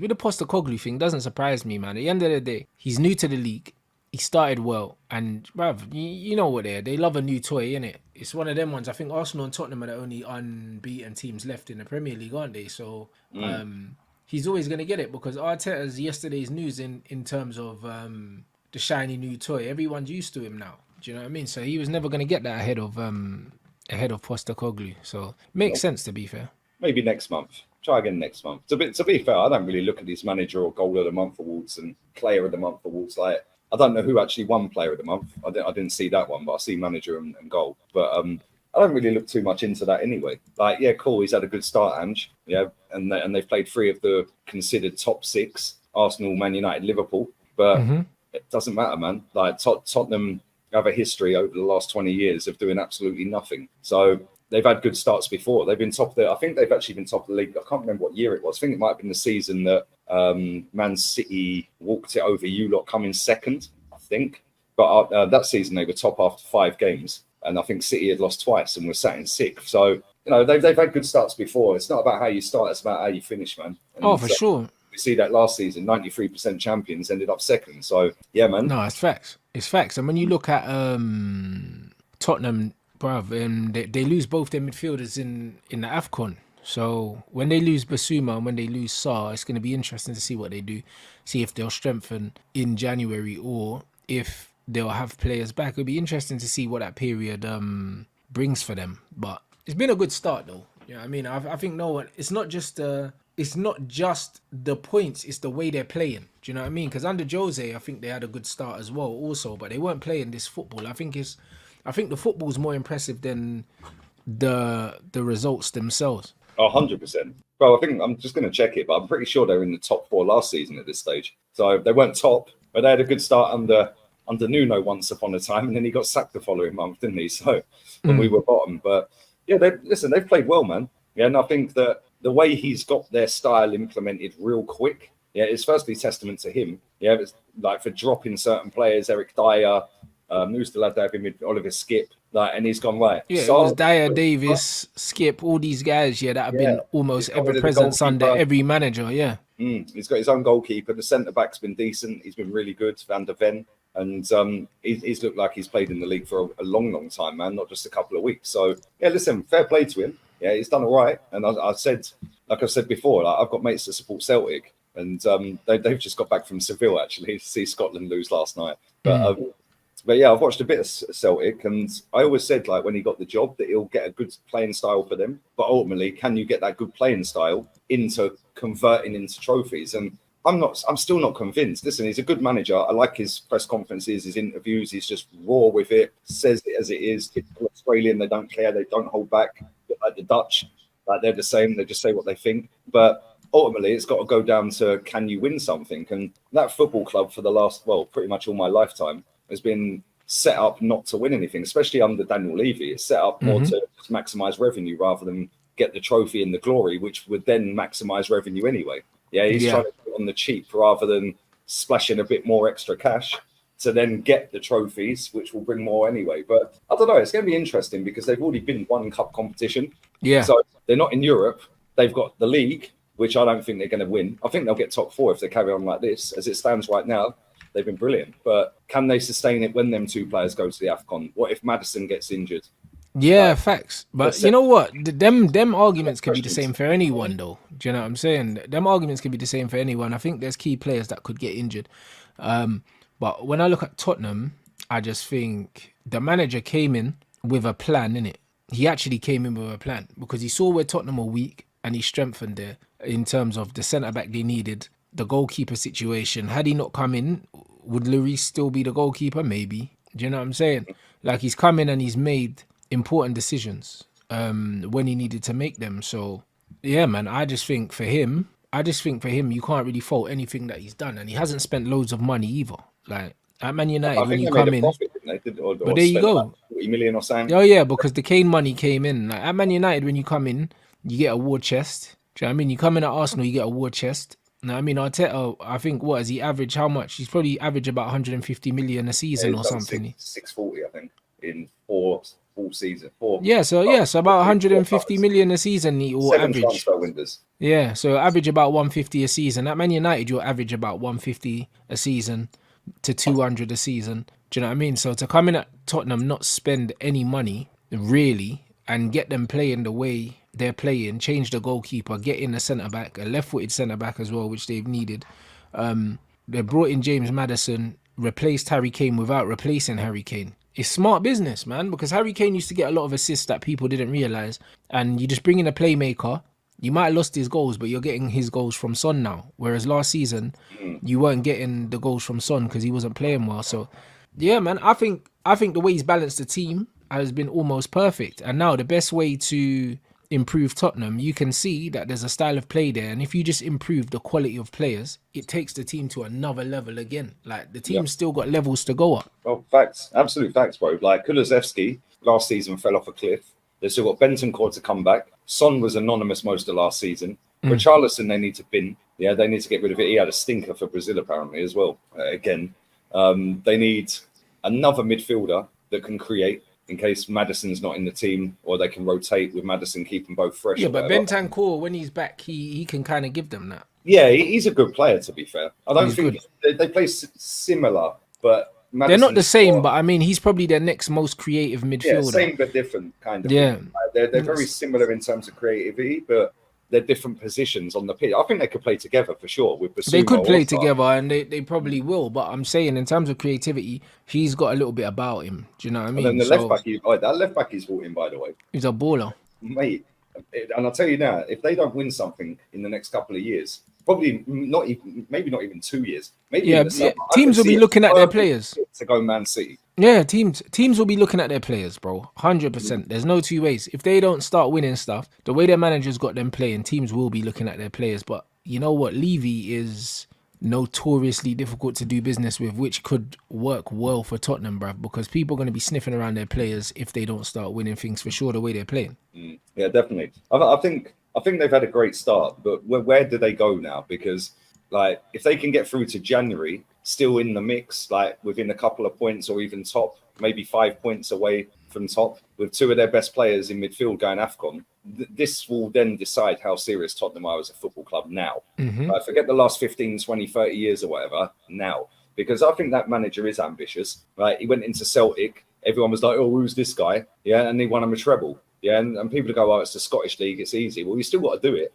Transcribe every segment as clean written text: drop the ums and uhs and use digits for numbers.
With the Postecoglou thing, doesn't surprise me, man. At the end of the day, he's new to the league. He started well, and bruv, you know what they love a new toy, innit? It's one of them ones. I think Arsenal and Tottenham are the only unbeaten teams left in the Premier League, aren't they? So Mm. he's always gonna get it because Arteta's yesterday's news in terms of the shiny new toy. Everyone's used to him now. Do you know what I mean? So he was never gonna get that ahead of Postecoglou. So makes Well, sense to be fair. maybe next month. Try again next month. To be fair, I don't really look at these manager or goal of the month awards and player of the month awards. Like I don't know who actually won player of the month. I didn't see that one, but I see manager and goal. But I don't really look too much into that anyway. Like yeah, cool. He's had a good start, Ange. Yeah, and they've played three of the considered top six: Arsenal, Man United, Liverpool. But Mm-hmm. it doesn't matter, man. Like Tottenham have a history over the last 20 years of doing absolutely nothing. So they've had good starts before. They've been top of the. I think they've actually been top of the league. I can't remember what year it was. I think it might have been the season that Man City walked it over you lot coming second. I think, but that season they were top after 5 games, and I think City had lost twice and were sat in sixth. So they've had good starts before. It's not about how you start; it's about how you finish, man. Oh, And for sure. we see that last season, 93% champions ended up second. So yeah, man. No, it's facts. It's facts. And when you look at Tottenham, bruv, they lose both their midfielders in the AFCON. So when they lose Basuma and when they lose Sarr, it's going to be interesting to see what they do. See if they'll strengthen in January or if they'll have players back. It'll be interesting to see what that period brings for them. But it's been a good start though. Yeah, I mean, I think no one. It's not just the points; it's the way they're playing. Do you know what I mean? Because under Jose, I think they had a good start as well, also, but they weren't playing this football. I think the football's more impressive than the results themselves. 100%. Well, I think I'm just going to check it, but I'm pretty sure they're in the top four last season at this stage. So they weren't top, but they had a good start under Nuno once upon a time, and then he got sacked the following month, didn't he? So when we were bottom, but yeah, they've played well, man. Yeah, and I think that the way he's got their style implemented real quick, yeah, it's firstly testament to him. Yeah, it's like for dropping certain players, Eric Dyer, who's the lad there with Oliver Skip, like, and he's gone right. Yeah, it was So Dyer, Davis, Skip, all these guys, yeah, that have yeah, been he's almost got ever rid of the present under goalkeeper. every manager. Yeah. He's got his own goalkeeper. The centre back's been decent. He's been really good, Van der Ven, and he's looked like he's played in the league for a long, long time, man, not just a couple of weeks. So yeah, listen, fair play to him. Yeah, he's done all right. And I said, like I said before, like, I've got mates that support Celtic, and they've just got back from Seville actually to see Scotland lose last night. But yeah, I've watched a bit of Celtic, and I always said like when he got the job that he'll get a good playing style for them. But ultimately, can you get that good playing style into converting into trophies? And I'm still not convinced. Listen, he's a good manager. I like his press conferences, his interviews. He's just raw with it, says it as it is. Typical Australian, they don't care, they don't hold back. Like the Dutch, like they're the same. They just say what they think. But ultimately, it's got to go down to can you win something? And that football club for the last, well, pretty much all my lifetime has been set up not to win anything, especially under Daniel Levy. It's set up more to just maximise revenue rather than get the trophy and the glory, which would then maximise revenue anyway. Yeah, he's Yeah. trying to do it on the cheap rather than splashing a bit more extra cash to then get the trophies, which will bring more anyway. But I don't know, it's going to be interesting because they've already been one cup competition. Yeah. So they're not in Europe. They've got the league, which I don't think they're going to win. I think they'll get top four if they carry on like this. As it stands right now, they've been brilliant. But can they sustain it when them two players go to the AFCON? What if Madison gets injured? Yeah, Like, facts. But there's you know what? Them seven arguments could be the questions. same for anyone, though. Do you know what I'm saying? Them arguments could be the same for anyone. I think there's key players that could get injured. But when I look at Tottenham, I just think the manager came in with a plan, innit? He actually came in with a plan because he saw where Tottenham were weak and he strengthened there in terms of the centre back they needed, the goalkeeper situation. Had he not come in, would Lloris still be the goalkeeper? Maybe. Do you know what I'm saying? Like he's come in and he's made important decisions when he needed to make them. So yeah, man, I just think for him, you can't really fault anything that he's done, and he hasn't spent loads of money either. Like at Man I United, when think you they made a come in, profit, didn't they? but Or there you spent like go. 40 million or something. Oh yeah, because the Kane money came in. Like at Man United, when you come in, you get a war chest. Do you know what I mean? You come in at Arsenal, you get a war chest. Now, I mean, Arteta, I think, what has he averaged? How much? He's probably averaged about 150 million a Yeah, season he's or done something. 640, I think, in four full season. So about 150 million a season or 7 average. transfer windows. Yeah, so average about 150 a season. At Man United, you'll average about 150 a season to 200 a season. Do you know what I mean? So to come in at Tottenham, not spend any money really, and get them playing the way they're playing, change the goalkeeper, get in a centre back, a left-footed centre back as well, which they've needed. They brought in James Maddison, replaced Harry Kane without replacing Harry Kane. It's smart business, man, because Harry Kane used to get a lot of assists that people didn't realise. And you just bring in a playmaker. You might have lost his goals, but you're getting his goals from Son now. Whereas last season, you weren't getting the goals from Son because he wasn't playing well. So, yeah, man, I think the way he's balanced the team has been almost perfect. And now the best way to improve Tottenham, you can see that there's a style of play there. And if you just improve the quality of players, it takes the team to another level again. Like the team's still got levels to go up. Well, facts, absolute facts, bro. Like Kulusevski last season fell off a cliff. They've still got Bentancur to come back. Son was anonymous most of last season. Richarlison, they need to bin. Yeah, they need to get rid of it. He had a stinker for Brazil apparently as well. They need another midfielder that can create in case Maddison's not in the team, or they can rotate with Maddison, keep them both fresh. Yeah, but Bentancur, when he's back, he can kind of give them that. Yeah, he's a good player, to be fair. I don't think they play similar, but Maddison's they're not the same. But I mean, he's probably their next most creative midfielder. Yeah, same but different kind of. Yeah, they're very similar in terms of creativity, but they're different positions on the pitch. I think they could play together for sure. With Basuma, they could play together, and they probably will. But I'm saying, in terms of creativity, he's got a little bit about him. Do you know what I mean? And then the left back, that left back he's brought in, by the way. He's a baller, mate. And I'll tell you now, if they don't win something in the next couple of years, probably not even, maybe not even 2 years, maybe in the summer, teams will be looking at their players to go Man City. Yeah, teams will be looking at their players, bro. 100%. There's no two ways. If they don't start winning stuff, the way their managers got them playing, teams will be looking at their players. But you know what? Levy is notoriously difficult to do business with, which could work well for Tottenham, bruv, because people are going to be sniffing around their players if they don't start winning things for sure the way they're playing. Yeah, definitely. I think they've had a great start, but where do they go now? Because like if they can get through to January, still in the mix, like within a couple of points or even top, maybe 5 points away from top, with two of their best players in midfield going AFCON, this will then decide how serious Tottenham are as a football club now. Forget the last 15, 20, 30 years or whatever, now. Because I think that manager is ambitious. Right? He went into Celtic, everyone was like, oh, who's this guy? Yeah, and he won him a treble. Yeah, and people go, oh, it's the Scottish League, it's easy. Well, you still got to do it.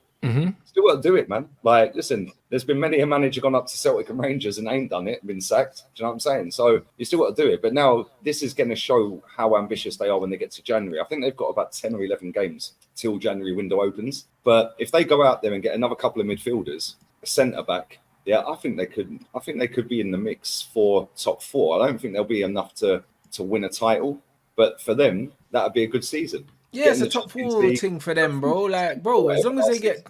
Still got to do it, man. Like, listen, there's been many a manager gone up to Celtic and Rangers and ain't done it, been sacked. Do you know what I'm saying? So you still got to do it. But now this is going to show how ambitious they are when they get to January. I think they've got about 10 or 11 games till January window opens. But if they go out there and get another couple of midfielders, a centre back, yeah, I think they could be in the mix for top four. I don't think they'll be enough to win a title, but for them, that would be a good season. Yeah, it's a top four thing for them, bro. Like, bro, as long as they get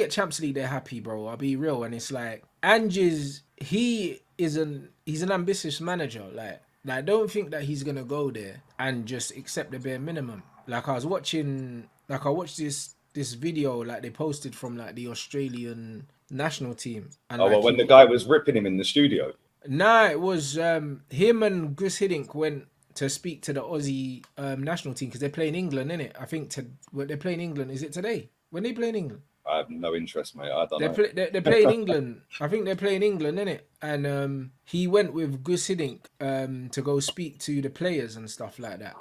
Champions League, they're happy, bro. I'll be real. And it's like Ange he's an ambitious manager. Like I don't think that he's gonna go there and just accept the bare minimum. Like I watched this video like they posted from like the Australian national team. And when the guy was ripping him in the studio. Nah, it was him and Gus Hiddink went to speak to the Aussie national team because they're playing England, innit? I think they're playing England. Is it today? When they playing England? I have no interest, mate. I don't know. They're playing England. I think they're playing England, innit? And he went with Gus Hiddink to go speak to the players and stuff like that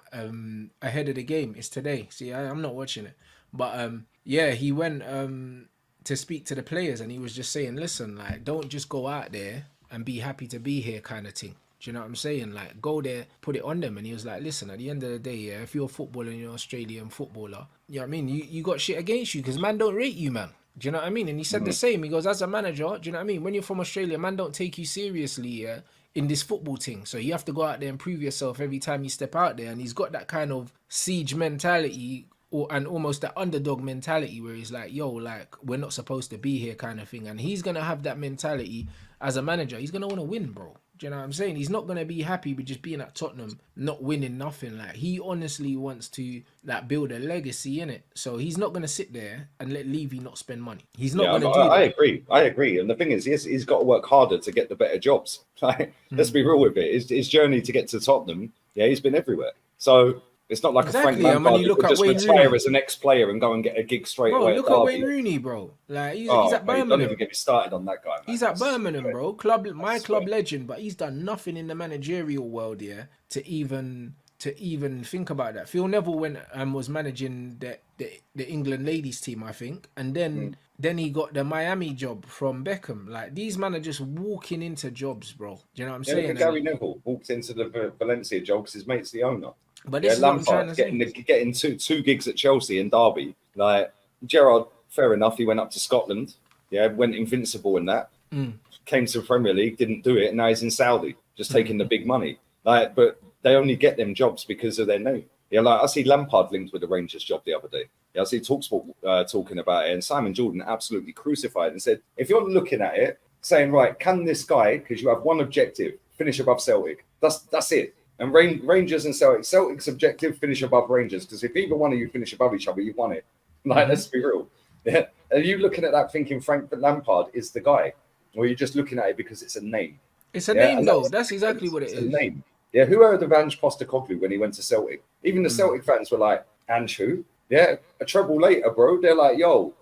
ahead of the game. It's today. See, I'm not watching it. But yeah, he went to speak to the players and he was just saying, listen, like, don't just go out there and be happy to be here kind of thing. Do you know what I'm saying? Like, go there, put it on them. And he was like, listen, at the end of the day, yeah, if you're a footballer and you're an Australian footballer, you know what I mean? You got shit against you because man don't rate you, man. Do you know what I mean? And he said the same. He goes, as a manager, do you know what I mean? When you're from Australia, man don't take you seriously, yeah, in this football thing. So you have to go out there and prove yourself every time you step out there. And he's got that kind of siege mentality and almost that underdog mentality where he's like, yo, like, we're not supposed to be here kind of thing. And he's going to have that mentality as a manager. He's going to want to win, bro. Do you know what I'm saying? He's not going to be happy with just being at Tottenham, not winning nothing. Like, he honestly wants to like build a legacy in it. So he's not going to sit there and let Levy not spend money. He's not going to do that. I agree. And the thing is, he's got to work harder to get the better jobs. Like, let's be real with it. His journey to get to Tottenham, yeah, he's been everywhere. So It's not like a Frank Exactly. And when Lampard you who look could at just Wayne retire Rooney, as an ex-player and go and get a gig straight bro, away at look at Wayne Derby. Rooney, bro. Like he's Oh, at mate, don't Birmingham. even get me started on that guy, man. He's at That's Birmingham, swear. bro. I My swear. club legend, but he's done nothing in the managerial world, yeah, to even think about that. Phil Neville went and was managing the England ladies team, I think, and Mm. then he got the Miami job from Beckham. Like these men are just walking into jobs, bro. Do you know what I'm Yeah, look saying? at Gary Neville walked into the Valencia job because his mate's the owner. But Yeah, this is what I'm trying Lampard to say. getting two gigs at Chelsea and Derby. Like Gerrard, fair enough. He went up to Scotland. Yeah, went invincible in that. Came to the Premier League, didn't do it, and now he's in Saudi, just taking the big money. Like, but they only get them jobs because of their name. Yeah, like I see Lampard linked with the Rangers job the other day. Yeah, I see Talksport talking about it, and Simon Jordan absolutely crucified and said, if you're looking at it, saying right, can this guy, because you have one objective, finish above Celtic? That's it. And Rangers and Celtic's objective, finish above Rangers, because if either one of you finish above each other, you've won it. Like, let's be real. Yeah, are you looking at that thinking Frank Lampard is the guy? Or are you just looking at it because it's a name? It's a Yeah, name and though. That's exactly what it it's is. a name. Yeah, who heard of Ange Postecoglou when he went to Celtic? Even the Celtic fans were like, Ange who? Yeah, a treble later, bro. They're like, yo,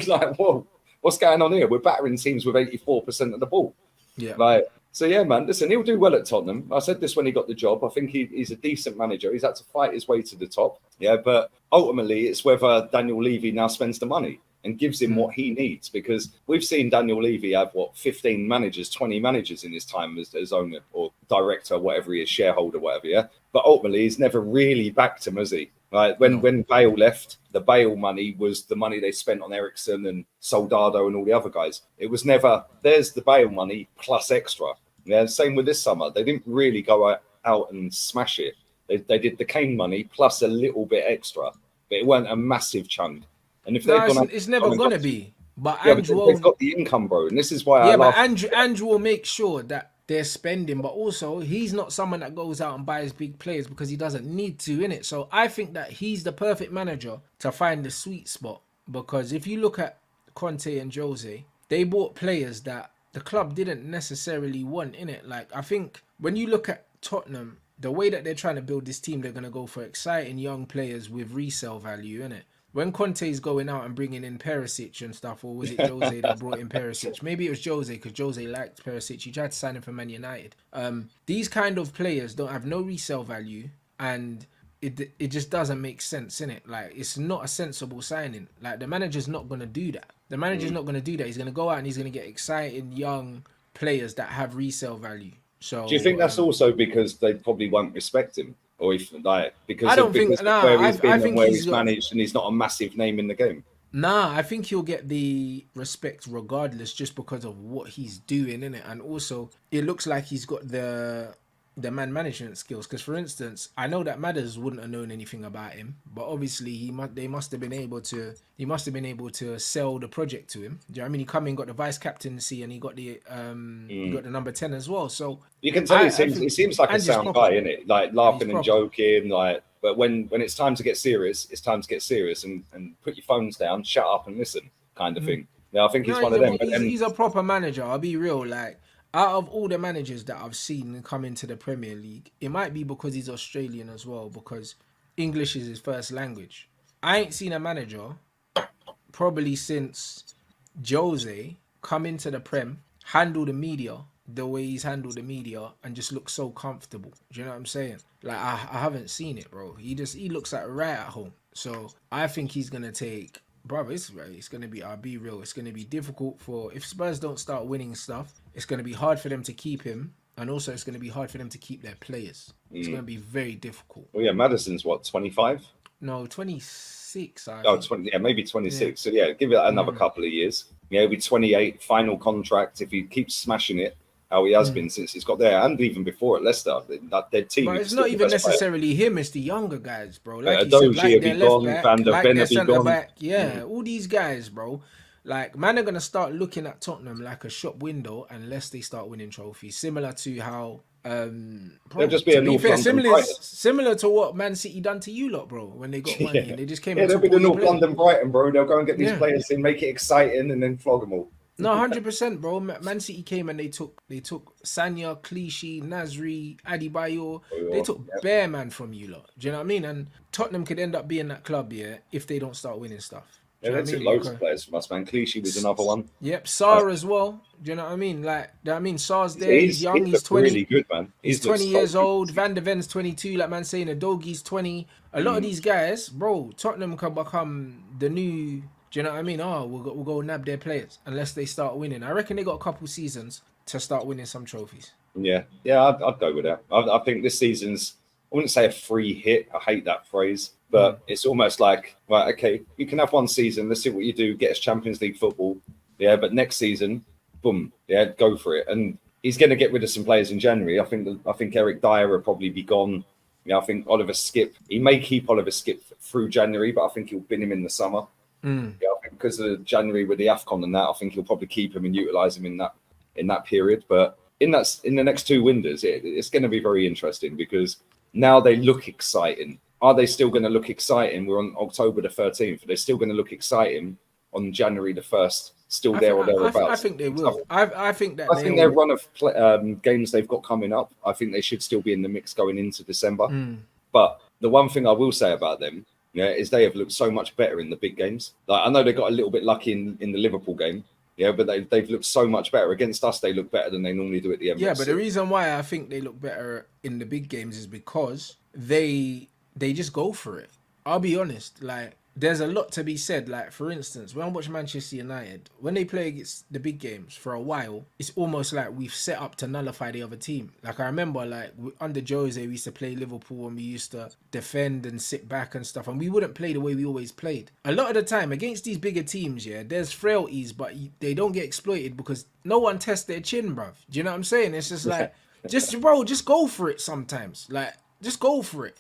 like, whoa, what's going on here? We're battering teams with 84% of the ball. Yeah. Like, so yeah, man, listen, he'll do well at Tottenham. I said this when he got the job. I think he's a decent manager. He's had to fight his way to the top. Yeah, but ultimately it's whether Daniel Levy now spends the money and gives him what he needs, because we've seen Daniel Levy have 15 managers, 20 managers in his time as owner or director, whatever he is, shareholder, whatever. Yeah, but ultimately he's never really backed him, has he? Like when Bale left, the Bale money was the money they spent on Ericsson and Soldado and all the other guys. It was never, there's the Bale money plus extra. Yeah, same with this summer. They didn't really go out and smash it. They did the Kane money plus a little bit extra, but it weren't a massive chunk. And if they've gone, It's never gonna be. But yeah, but Ange they've will. got the income, bro, and this is why I Yeah, but laugh. Ange will make sure that they're spending, but also he's not someone that goes out and buys big players because he doesn't need to in it. So I think that he's the perfect manager to find the sweet spot, because if you look at Conte and Jose, they bought players that the club didn't necessarily want in it. Like I think when you look at Tottenham, the way that they're trying to build this team, they're gonna go for exciting young players with resale value in it. When Conte's going out and bringing in Perisic and stuff, or was it Jose that brought in Perisic? Maybe it was Jose because Jose liked Perisic. He tried to sign him for Man United. These kind of players don't have no resale value, and it just doesn't make sense in it. Like it's not a sensible signing. Like the manager's not gonna do that. The manager's not gonna do that. He's gonna go out and he's gonna get exciting young players that have resale value. So Do you think that's also because they probably won't respect him, or if like I don't think. because of Nah, where he's been I and think where he's he's got. managed, and he's not a massive name in the game? Nah, I think he'll get the respect regardless, just because of what he's doing in it, and also it looks like he's got the man management skills. Because for instance, I know that Madders wouldn't have known anything about him, but obviously they must have been able to sell the project to him. Do you know what I mean? He come in, got the vice captaincy, and he got the number 10 as well. So You can tell he seems like a Ange is sound proper. guy, isn't it? Like laughing and proper. joking, like. But when it's time to get serious, it's time to get serious and put your phones down, shut up and listen, kind of thing. Yeah, I think he's No, one of them. But he's a proper manager. I'll be real. Like out of all the managers that I've seen come into the Premier League, it might be because he's Australian as well, because English is his first language. I ain't seen a manager probably since Jose come into the Prem, handle the media the way he's handled the media, and just look so comfortable. Do you know what I'm saying? Like I haven't seen it, bro. He looks like right at home. So I think he's gonna take. Brother, it's gonna be. I'll be real. It's gonna be difficult for if Spurs don't start winning stuff. It's gonna be hard for them to keep him, and also it's gonna be hard for them to keep their players. It's gonna be very difficult. Well, yeah, Madison's what, 25? No, 26. I Oh, think. 20, yeah, maybe 26. So yeah, give it another couple of years. Yeah, he'll be 28, final contract if he keeps smashing it. How he has been since he's got there, and even before at Leicester, that their team. But it's not even necessarily him; it's the younger guys, bro. Like you Doge said, like will their be left gone, back, Van der like Ven their will be centre gone. back. Yeah, all these guys, bro. Like man are gonna start looking at Tottenham like a shop window unless they start winning trophies. Similar to how, They'll just be a North London Brighton. similar to what Man City done to you lot, bro. When they got money and they just came. Yeah, and they'll took be the all your North players. London Brighton, bro. They'll go and get these Yeah. players in, make it exciting, and then flog them all. No, 100%, bro. Man City came and they took Sanya, Clichy, Nasri, Adebayor. They Or, took yeah, bare man from you lot. Do you know what I mean? And Tottenham could end up being that club, yeah, if they don't start winning stuff. Do yeah, you know they what I took mean? loads of Because players from us, man. Clichy was another one. yep, Uh, Sar as well. Do you know what I mean? Like, do you know what I mean? Sar's there. He's he's young. He's looked really 20. good, man. He's He's looked 20 so years good old. this season. Van de Ven's 22. Like man saying, Adogi's 20. A lot of Mm. these guys, bro, Tottenham can become the new. Do you know what I mean? Oh, we'll go nab their players unless they start winning. I reckon they got a couple seasons to start winning some trophies. Yeah, I'd go with that. I think this season's, I wouldn't say a free hit. I hate that phrase, Mm. but it's almost like, right, okay, you can have one season. Let's see what you do. Get us Champions League football. Yeah, but next season, boom, yeah, go for it. And he's going to get rid of some players in January. I think Eric Dyer will probably be gone. Yeah, I think Oliver Skip. He may keep Oliver Skip through January, but I think he'll bin him in the summer. Mm. Yeah, I think because of January with the Afcon and that, I think he'll probably keep him and utilize him in that period. But in the next two windows, it's going to be very interesting because now they look exciting. Are they still going to look exciting? We're on October the 13th. Are they still going to look exciting on January the 1st? Still I there think or I thereabouts? think they will. So I think that I think their they'll. run of games they've got coming up, I think they should still be in the mix going into December. Mm. But the one thing I will say about them, yeah, is they have looked so much better in the big games. Like I know they got a little bit lucky in the Liverpool game, yeah, but they've looked so much better against us. They look better than they normally do at the Yeah, Emirates. but the reason why I think they look better in the big games is because they just go for it. I'll be honest, like there's a lot to be said. Like for instance, when I watch Manchester United, when they play against the big games for a while, it's almost like we've set up to nullify the other team. Like I remember, like under Jose, we used to play Liverpool and we used to defend and sit back and stuff, and we wouldn't play the way we always played. A lot of the time against these bigger teams, yeah, there's frailties, but they don't get exploited because no one tests their chin, bruv. Do you know what I'm saying? It's just like, just bro, just go for it sometimes. Like, just go for it.